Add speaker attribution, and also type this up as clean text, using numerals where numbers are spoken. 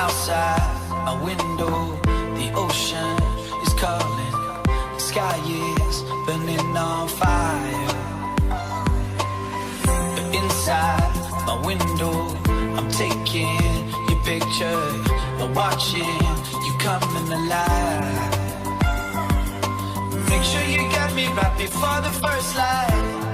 Speaker 1: outside my window, the ocean is calling, the sky is burning on fire. But inside my window, I'm taking your picture and watching you coming alive. Make sure you get me right before the first light.